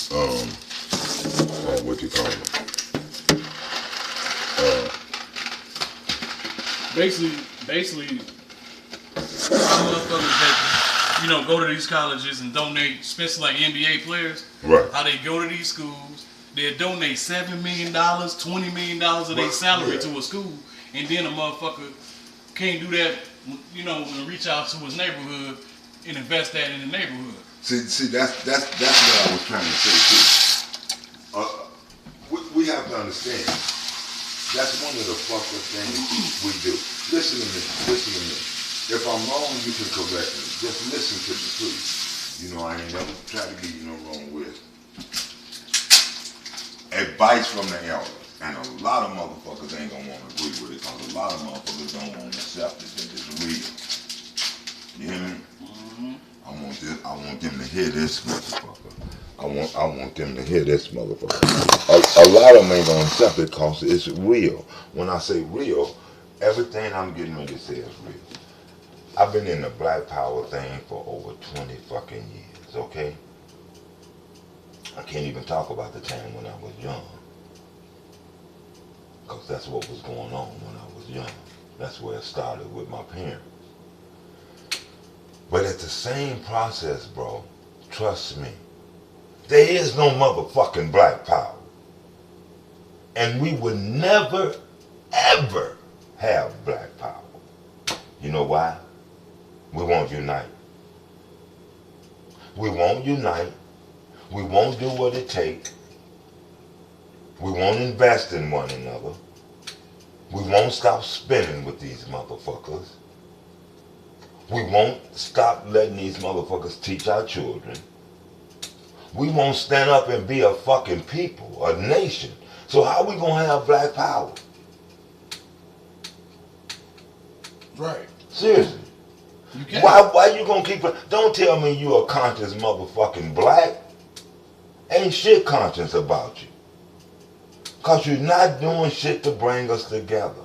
what you call it? Basically, motherfuckers that go to these colleges and donate, especially like NBA players. Right. How they go to these schools, they donate $7 million, $20 million of their salary to a school, and then a motherfucker can't do that, and reach out to his neighborhood and invest that in the neighborhood. See, that's what I was trying to say too. We have to understand. That's one of the fucked up things we do. Listen to me. If I'm wrong, you can correct me. Just listen to me, please. I ain't never tried to give you no wrong with advice from the elders. And a lot of motherfuckers ain't gonna want to agree with it because a lot of motherfuckers don't want to accept it that it's real. You hear me? Mm-hmm. I want them to hear this motherfucker. I want them to hear this motherfucker. A lot of them ain't gonna accept it because it's real. When I say real, everything I'm getting ready to say is real. I've been in the Black Power thing for over 20 fucking years, okay? I can't even talk about the time when I was young. Because that's what was going on when I was young. That's where it started with my parents. But at the same process, bro, trust me, there is no motherfucking Black Power. And we would never, ever have Black Power. You know why? We won't unite. We won't unite. We won't do what it takes. We won't invest in one another. We won't stop spending with these motherfuckers. We won't stop letting these motherfuckers teach our children. We won't stand up and be a fucking people, a nation. So how we gonna have Black Power? Right. Seriously. You can't. Why you gonna keep... Don't tell me you a conscious motherfucking black. Ain't shit conscious about you. Because you're not doing shit to bring us together.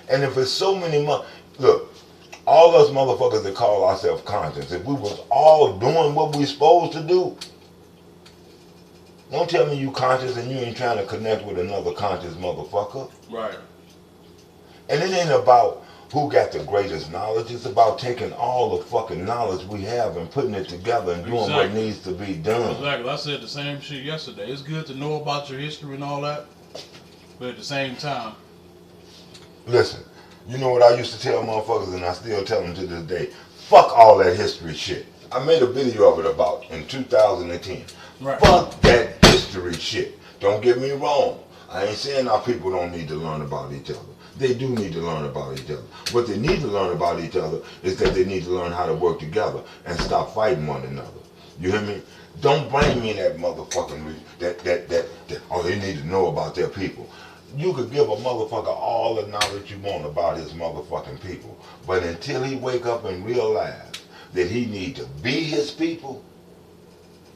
And if it's so many... Look, all us motherfuckers that call ourselves conscious, if we was all doing what we supposed to do, don't tell me you conscious and you ain't trying to connect with another conscious motherfucker. Right. And it ain't about who got the greatest knowledge. It's about taking all the fucking knowledge we have and putting it together and doing what needs to be done. Exactly. I said the same shit yesterday. It's good to know about your history and all that, but at the same time... Listen, you know what I used to tell motherfuckers, and I still tell them to this day? Fuck all that history shit. I made a video of it about in 2010. Right. Fuck that history shit. Don't get me wrong. I ain't saying our people don't need to learn about each other. They do need to learn about each other. What they need to learn about each other is that they need to learn how to work together and stop fighting one another. You hear me? Don't blame me in that motherfucking that oh, they need to know about their people. You could give a motherfucker all the knowledge you want about his motherfucking people, but until he wake up and realize that he need to be his people,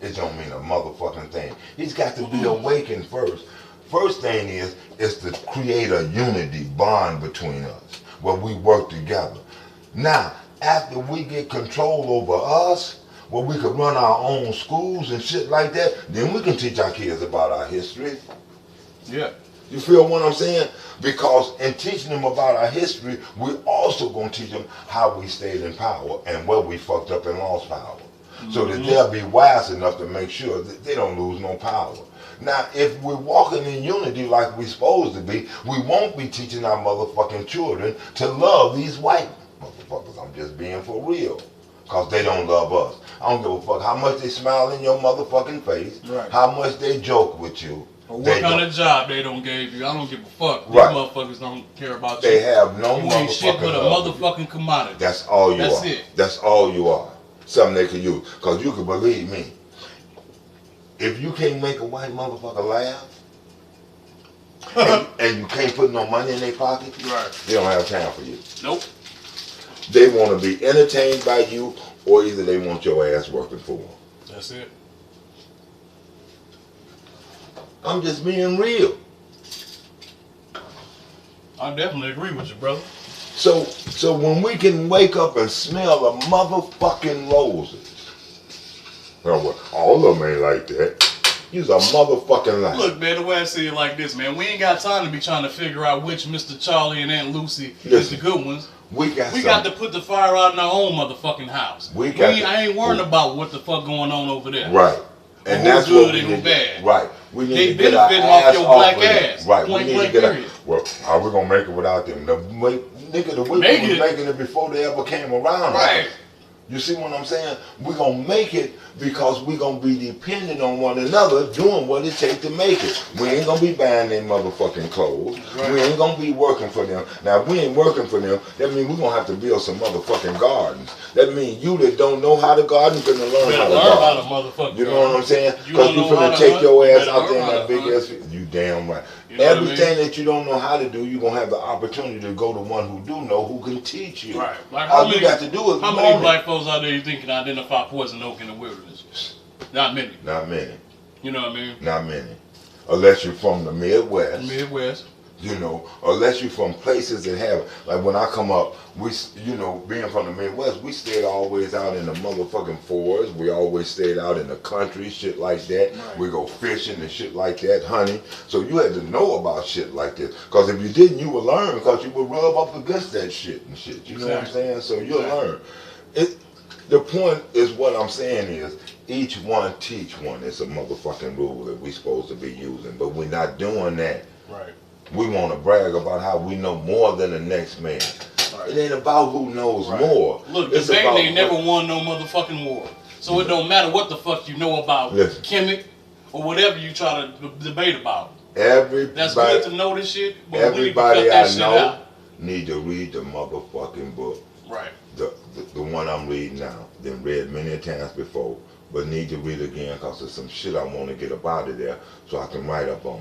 it don't mean a motherfucking thing. He's got to be awakened first. First thing is to create a unity bond between us where we work together. Now, after we get control over us, where we can run our own schools and shit like that, then we can teach our kids about our history. Yeah. You feel what I'm saying? Because in teaching them about our history, we're also going to teach them how we stayed in power and where we fucked up and lost power. So that they'll be wise enough to make sure that they don't lose no power. Now, if we're walking in unity like we're supposed to be, we won't be teaching our motherfucking children to love these white motherfuckers. I'm just being for real. Because they don't love us. I don't give a fuck how much they smile in your motherfucking face, how much they joke with you. Or what kind of job they don't give you. I don't give a fuck. These motherfuckers don't care about you. They have no you motherfucking ain't shit but a motherfucking commodity. That's all you are. That's it. That's all you are. Something they can use. Because you can believe me. If you can't make a white motherfucker laugh, and you can't put no money in their pocket, they don't have time for you. Nope. They want to be entertained by you, or either they want your ass working for them. That's it. I'm just being real. I definitely agree with you, brother. So when we can wake up and smell the motherfucking roses, well, all of them ain't like that. You's a motherfucking liar. Look, man, the way I see it like this, man, we ain't got time to be trying to figure out which Mr. Charlie and Aunt Lucy is the good ones. We got to put the fire out in our own motherfucking house. I ain't worrying about what the fuck going on over there. Right. And that's good and who bad. Right. We need they to get our off your black ass. Right. We need to get well, how we gonna make it without them? The way we was making it before they ever came around. Right. You see what I'm saying? We're going to make it because we're going to be dependent on one another doing what it takes to make it. We ain't going to be buying their motherfucking clothes. Right. We ain't going to be working for them. Now, if we ain't working for them, that means we're going to have to build some motherfucking gardens. That means you that don't know how to garden, you're going to learn how to garden. Motherfucking you know what I'm saying? Because you're going to take your ass out there in that big ass. You damn right. You know everything that you don't know how to do, you're going to have the opportunity to go to one who do know, who can teach you. Right. Like all you got to do is how many black folks out there you think can identify poison oak in the wilderness? Not many. Not many. You know what I mean? Not many. Unless you're from the Midwest. Midwest. You know, unless you're from places that have, like when I come up, being from the Midwest, we stayed always out in the motherfucking forests. We always stayed out in the country, shit like that. Right. We go fishing and shit like that, honey. So you had to know about shit like this. Because if you didn't, you would learn because you would rub up against that shit and shit. You know what I'm saying? So you'll learn. The point is what I'm saying is, each one teach one. It's a motherfucking rule that we're supposed to be using. But we're not doing that. Right. We want to brag about how we know more than the next man. Right. It ain't about who knows more. Look, the band ain't never won no motherfucking war. So it don't matter what the fuck you know about chemic or whatever you try to debate about. That's good to know this shit, but everybody I know need to read the motherfucking book. Right. The one I'm reading now. Been read many times before, but need to read again because there's some shit I want to get up out of there so I can write up on.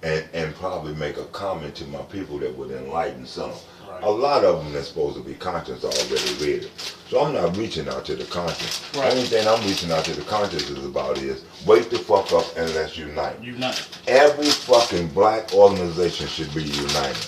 And probably make a comment to my people that would enlighten some. Right. A lot of them that's supposed to be conscious already read it. So I'm not reaching out to the conscious. Right. The only thing I'm reaching out to the conscious is about is wake the fuck up and let's unite. Unite. Every fucking black organization should be united.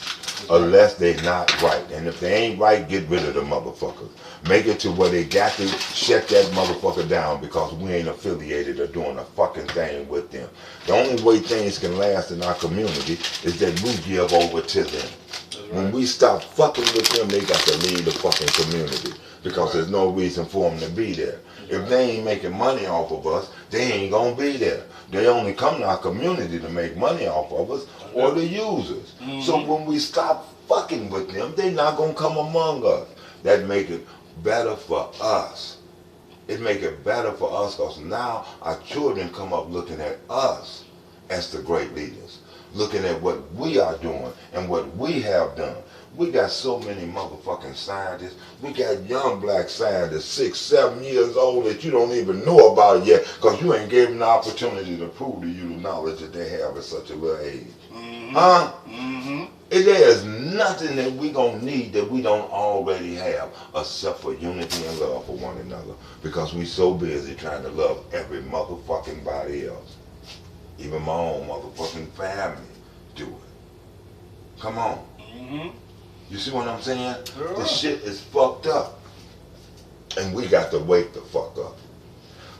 Unless they not right. And if they ain't right, get rid of the motherfuckers. Make it to where they got to shut that motherfucker down because we ain't affiliated or doing a fucking thing with them. The only way things can last in our community is that we give over to them. Right. When we stop fucking with them, they got to leave the fucking community because there's no reason for them to be there. If they ain't making money off of us, they ain't gonna be there. They only come to our community to make money off of us or the users. So when we stop fucking with them, they not gonna come among us. That make it better for us. It make it better for us because now our children come up looking at us as the great leaders, looking at what we are doing and what we have done. We got so many motherfucking scientists. We got young black scientists, 6, 7 years old that you don't even know about yet because you ain't gave them the opportunity to prove to you the knowledge that they have at such a little age. Huh? There is nothing that we gonna need that we don't already have except for unity and love for one another because we so busy trying to love every motherfucking body else. Even my own motherfucking family do it. Come on. You see what I'm saying? Yeah. The shit is fucked up. And we got to wake the fuck up.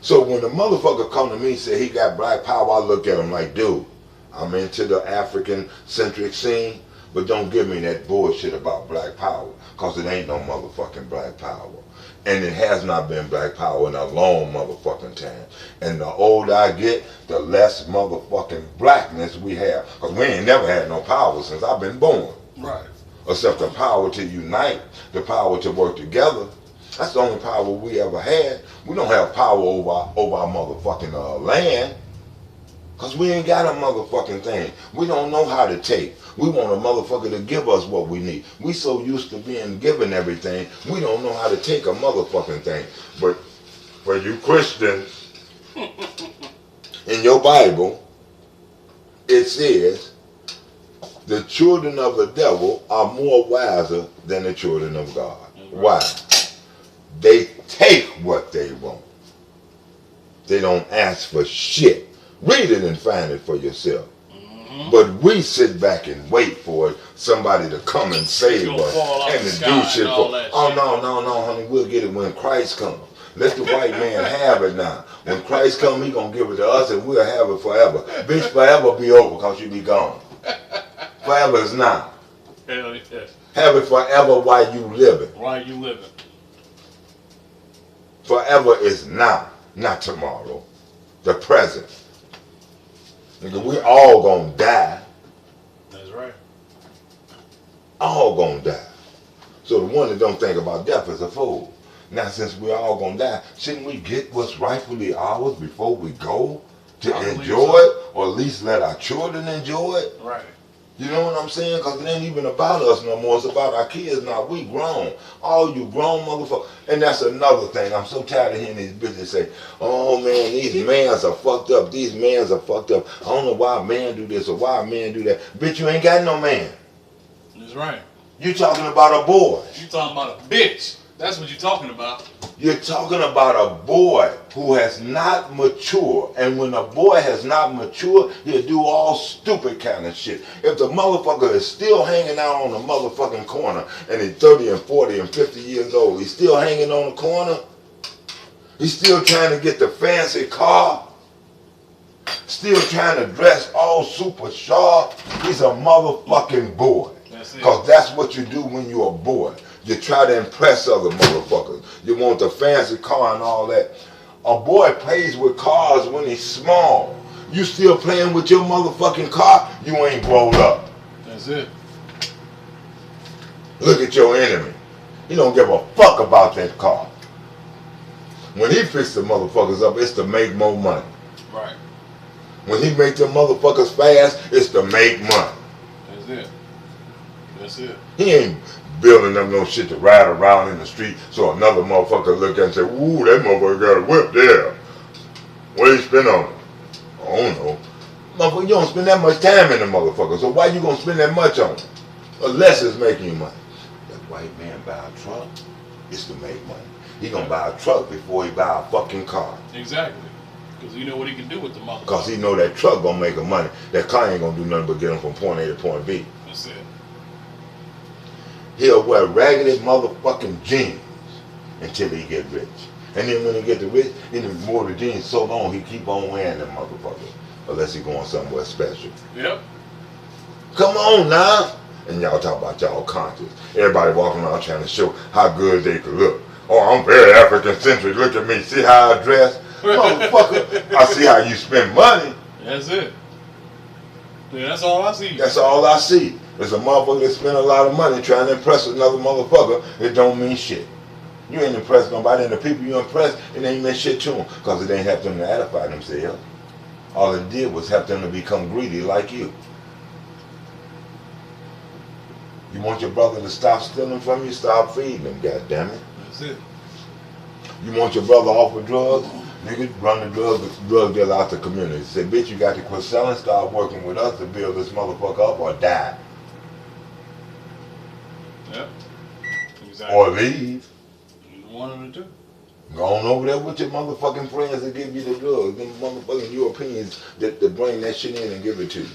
So when the motherfucker come to me and say he got black power, I look at him like, dude, I'm into the African-centric scene, but don't give me that bullshit about black power, because it ain't no motherfucking black power. And it has not been black power in a long motherfucking time. And the older I get, the less motherfucking blackness we have. Because we ain't never had no power since I've been born. Right. Except the power to unite, the power to work together. That's the only power we ever had. We don't have power over our motherfucking land. Because we ain't got a motherfucking thing. We don't know how to take. We want a motherfucker to give us what we need. We so used to being given everything, we don't know how to take a motherfucking thing. But for you Christians, in your Bible, it says, the children of the devil are more wiser than the children of God. Why? They take what they want. They don't ask for shit. Read it and find it for yourself. But we sit back and wait for somebody to come and save us and to do shit for us. Oh, no, honey, we'll get it when Christ comes. Let the white man have it now. When Christ come, he gonna give it to us and we'll have it forever. Bitch, forever be over because you be gone. Forever is now. Hell yeah. Have it forever while you living. While you living. Forever is now, not tomorrow. The present. Nigga, we all gonna die. That's right. All gonna die. So the one that don't think about death is a fool. Now since we all gonna die, shouldn't we get what's rightfully ours before we go to enjoy it? Or at least let our children enjoy it? Right. You know what I'm saying? Because it ain't even about us no more. It's about our kids now. We grown. All you grown motherfuckers. And that's another thing. I'm so tired of hearing these bitches say, oh man, these mans are fucked up. These mans are fucked up. I don't know why a man do this or why a man do that. Bitch, you ain't got no man. That's right. You talking about a boy. You talking about a bitch. That's what you talking about. You're talking about a boy who has not matured. And when a boy has not matured, he'll do all stupid kind of shit. If the motherfucker is still hanging out on the motherfucking corner and he's 30 and 40 and 50 years old, he's still hanging on the corner, he's still trying to get the fancy car, still trying to dress all super sharp, he's a motherfucking boy. Because that's what you do when you're a boy. You try to impress other motherfuckers. You want the fancy car and all that. A boy plays with cars when he's small. You still playing with your motherfucking car, you ain't grown up. That's it. Look at your enemy. He don't give a fuck about that car. When he fixes the motherfuckers up, it's to make more money. Right. When he make them motherfuckers fast, it's to make money. That's it. That's it. He ain't building them no shit to ride around in the street so another motherfucker look at and say, ooh, that motherfucker got a whip there. What do you spend on it? I don't know. Motherfucker, you don't spend that much time in the motherfucker, so why you gonna spend that much on it? Unless it's making you money. That white man buy a truck, it's to make money. He gonna buy a truck before he buy a fucking car. Exactly. Because you know what he can do with the motherfucker. Because he know that truck gonna make him money. That car ain't gonna do nothing but get him from point A to point B. That's it. He'll wear raggedy motherfucking jeans until he get rich. And then when he get the rich, he wore the jeans so long he keep on wearing them motherfuckers. Unless he going somewhere special. Yep. Come on now. And y'all talk about y'all conscious. Everybody walking around trying to show how good they could look. Oh, I'm very African centric. Look at me. See how I dress? Motherfucker, I see how you spend money. That's it. Yeah, that's all I see. That's all I see. There's a motherfucker that spend a lot of money trying to impress another motherfucker. It don't mean shit. You ain't impressed nobody, and the people you impress, it ain't meant shit to them, because it ain't helped them to edify themselves. All it did was help them to become greedy like you. You want your brother to stop stealing from you? Stop feeding him, goddammit. That's it. You want your brother off of drugs? Nigga, run the drug dealer out the community. Say, bitch, you got to quit selling, start working with us to build this motherfucker up or die. Yep. Exactly. Or leave. One of the two. Go on over there with your motherfucking friends that give you the drugs. Them motherfucking Europeans that bring that shit in and give it to you.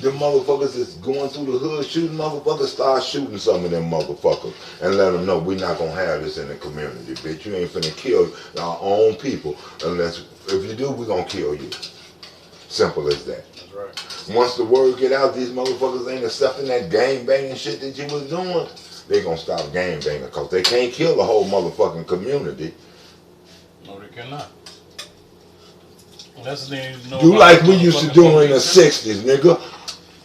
Them motherfuckers that's going through the hood shooting motherfuckers, start shooting some of them motherfuckers and let them know we not gonna have this in the community, bitch. You ain't finna kill our own people unless, if you do, we gonna kill you. Simple as that. That's right. Once the word get out, these motherfuckers ain't accepting that gang banging shit that you was doing, they gonna stop gang banging because they can't kill the whole motherfucking community. No, they cannot. That's the thing. Do like we used to do in the 60s, nigga.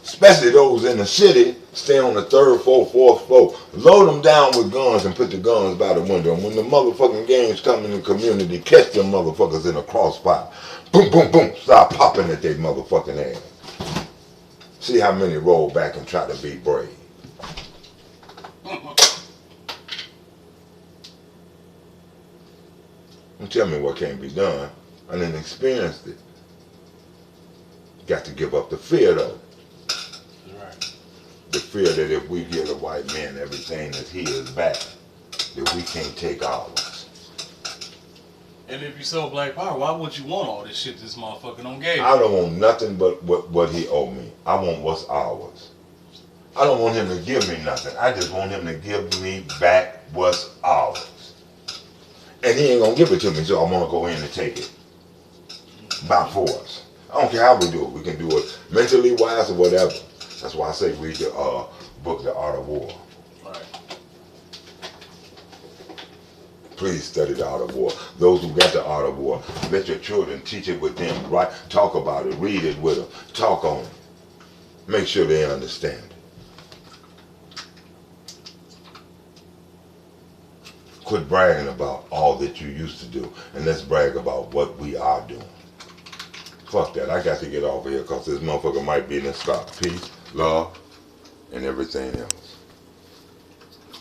Especially those in the city, stay on the 3rd, 4th, 4th floor. Load them down with guns and put the guns by the window. And when the motherfucking gangs come in the community, catch them motherfuckers in a crossfire. Boom, boom, boom. Start popping at their motherfucking ass. See how many roll back and try to be brave. Don't tell me what can't be done. I didn't experience it. Got to give up the fear though. Right. The fear that if we give a white man everything that he is back, that we can't take ours. And if you sell black power, why would you want all this shit this motherfucker don't give you? I don't want nothing but what he owe me. I want what's ours. I don't want him to give me nothing. I just want him to give me back what's ours. And he ain't gonna give it to me, so I'm gonna go in and take it by force. I don't care how we do it. We can do it mentally wise or whatever. That's why I say read the book, The Art of War. Right. Please study the art of war. Those who got the art of war, let your children teach it with them, right? Talk about it, read it with them, talk on it. Make sure they understand it. Quit bragging about all that you used to do, and let's brag about what we are doing. Fuck that. I got to get off of here because this motherfucker might be in the stop. Peace, love, and everything else.